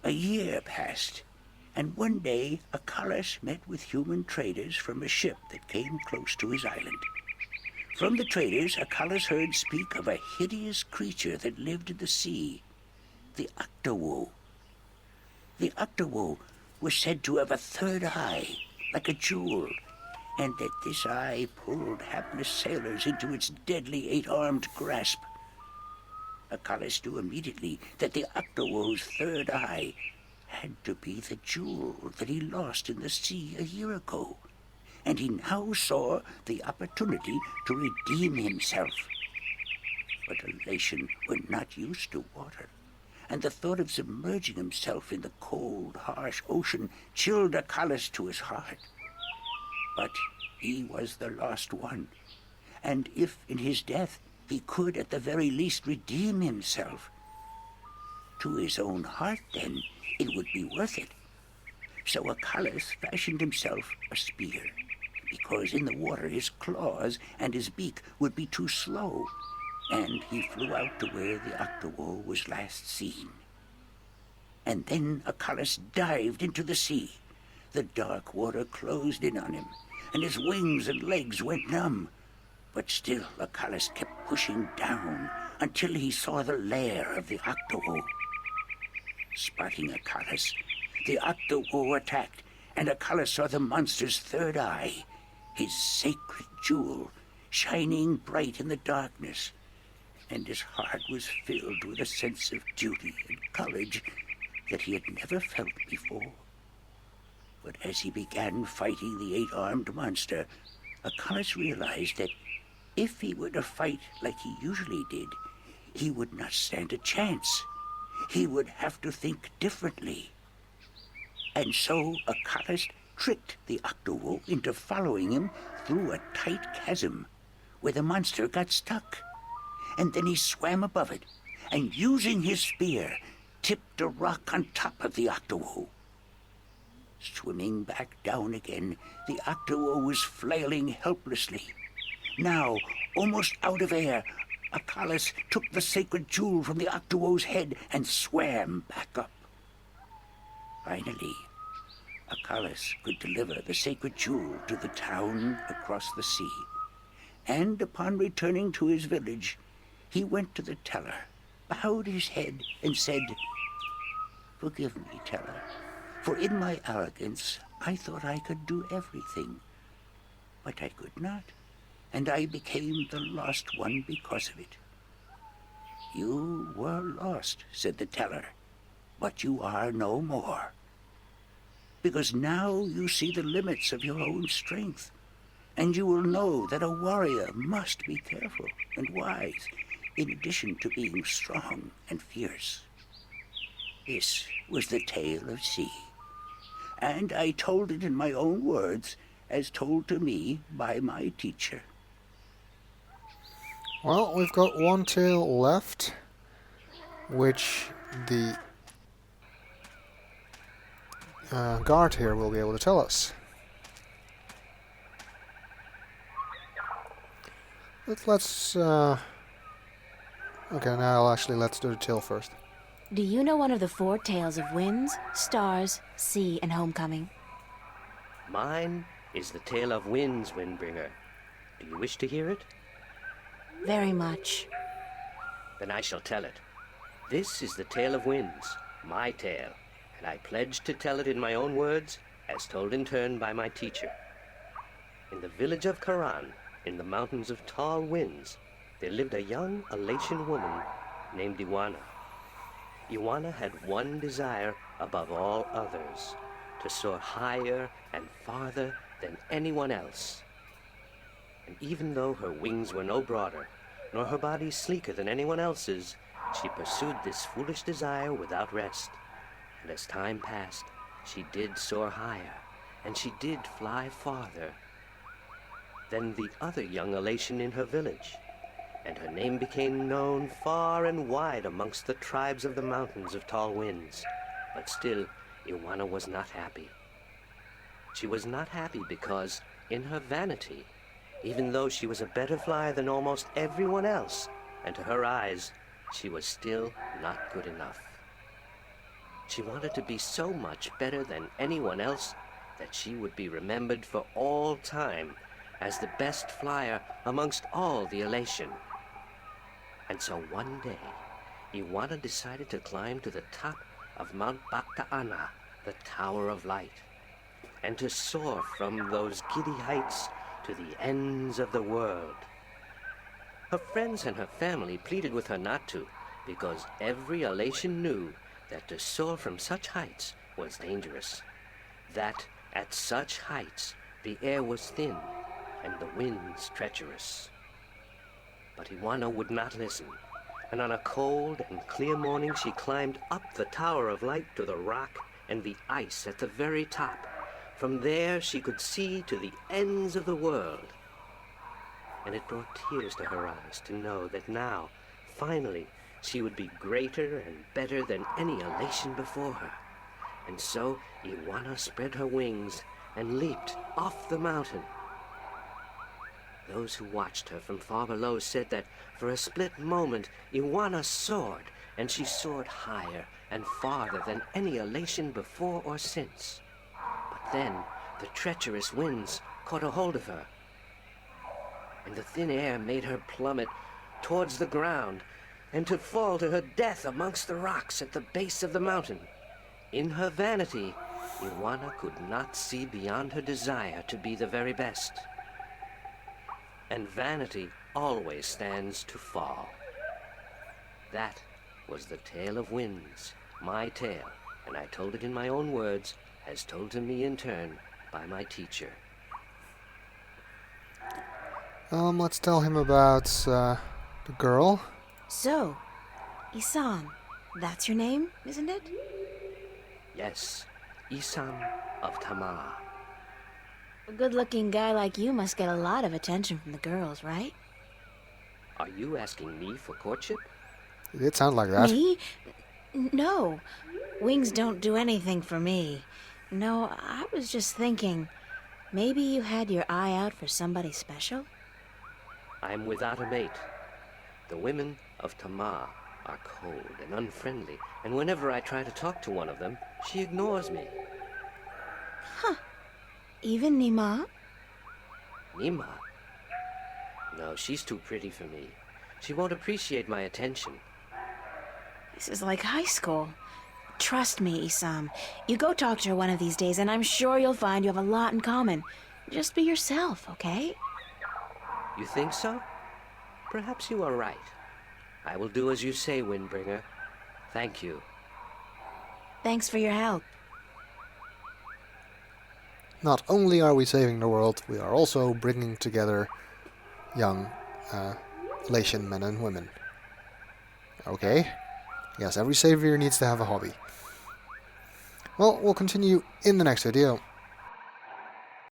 A year passed, and one day Acalus met with human traders from a ship that came close to his island. From the traders, Acalus heard speak of a hideous creature that lived in the sea, the Octowoe. The Octowoe was said to have a third eye, like a jewel, and that this eye pulled hapless sailors into its deadly eight-armed grasp. Acalus knew immediately that the Octowoe's third eye had to be the jewel that he lost in the sea a year ago, and he now saw the opportunity to redeem himself. But Elation were not used to water, and the thought of submerging himself in the cold, harsh ocean chilled Acalus to his heart. But he was the lost one, and if in his death he could at the very least redeem himself, to his own heart then it would be worth it. So Acalus fashioned himself a spear, because in the water his claws and his beak would be too slow, and he flew out to where the Octowoe was last seen. And then Acalus dived into the sea. The dark water closed in on him, and his wings and legs went numb. But still Acalus kept pushing down until he saw the lair of the Octowoe. Spotting Acalus, the Octowoe attacked, and Acalus saw the monster's third eye, his sacred jewel, shining bright in the darkness, and his heart was filled with a sense of duty and courage that he had never felt before. But as he began fighting the eight-armed monster, Acalus realized that if he were to fight like he usually did, he would not stand a chance. He would have to think differently. And so Acalus tricked the Octowoe into following him through a tight chasm where the monster got stuck. And then he swam above it, and using his spear, tipped a rock on top of the Octowoe. Swimming back down again, the Octowoe was flailing helplessly. Now, almost out of air, Acalus took the sacred jewel from the Octowoe's head and swam back up. Finally, Acalus could deliver the sacred jewel to the town across the sea, and upon returning to his village, he went to the teller, bowed his head, and said, "Forgive me, teller, for in my arrogance I thought I could do everything. But I could not, and I became the lost one because of it." "You were lost," said the teller, "but you are no more. Because now you see the limits of your own strength, and you will know that a warrior must be careful and wise, in addition to being strong and fierce." This was the tale of C, and I told it in my own words, as told to me by my teacher. Well, we've got one tale left, which the guard here will be able to tell us. Let's okay, now let's do the tale first. Do you know one of the 4 tales of winds, stars, sea, and homecoming? Mine is the tale of winds, Windbringer. Do you wish to hear it? Very much. Then I shall tell it. This is the tale of winds, my tale, and I pledge to tell it in my own words, as told in turn by my teacher. In the village of Karan, in the mountains of tall winds, there lived a young Elation woman named Iwana. Iwana had one desire above all others, to soar higher and farther than anyone else. And even though her wings were no broader, nor her body sleeker than anyone else's, she pursued this foolish desire without rest. And as time passed, she did soar higher, and she did fly farther than the other young Elation in her village, and her name became known far and wide amongst the tribes of the mountains of tall winds. But still, Iwana was not happy. She was not happy because, in her vanity, even though she was a better flyer than almost everyone else, and to her eyes, she was still not good enough. She wanted to be so much better than anyone else that she would be remembered for all time as the best flyer amongst all the elation. And so one day, Iwana decided to climb to the top of Mount Bakta'ana, the Tower of Light, and to soar from those giddy heights to the ends of the world. Her friends and her family pleaded with her not to, because every elation knew that to soar from such heights was dangerous, that at such heights the air was thin and the winds treacherous. But Iwana would not listen, and on a cold and clear morning she climbed up the Tower of Light to the rock and the ice at the very top. From there she could see to the ends of the world. And it brought tears to her eyes to know that now, finally, she would be greater and better than any elation before her. And so Iwana spread her wings and leaped off the mountain. Those who watched her from far below said that for a split moment Iwana soared, and she soared higher and farther than any elation before or since. But then the treacherous winds caught a hold of her, and the thin air made her plummet towards the ground, and to fall to her death amongst the rocks at the base of the mountain. In her vanity, Iwana could not see beyond her desire to be the very best. And vanity always stands to fall. That was the tale of winds, my tale, and I told it in my own words, as told to me in turn by my teacher. Let's tell him about the girl. So, Isam, that's your name, isn't it? Yes, Isam of Tamar. A good-looking guy like you must get a lot of attention from the girls, right? Are you asking me for courtship? It did sound like that. Me? No. Wings don't do anything for me. No, I was just thinking, maybe you had your eye out for somebody special? I'm without a mate. The women of Tamar are cold and unfriendly, and whenever I try to talk to one of them, she ignores me. Even Nima? Nima? No, she's too pretty for me. She won't appreciate my attention. This is like high school. Trust me, Isam. You go talk to her one of these days, and I'm sure you'll find you have a lot in common. Just be yourself, okay? You think so? Perhaps you are right. I will do as you say, Windbringer. Thank you. Thanks for your help. Not only are we saving the world, we are also bringing together young Elation men and women. Okay. Yes, every savior needs to have a hobby. Well, we'll continue in the next video.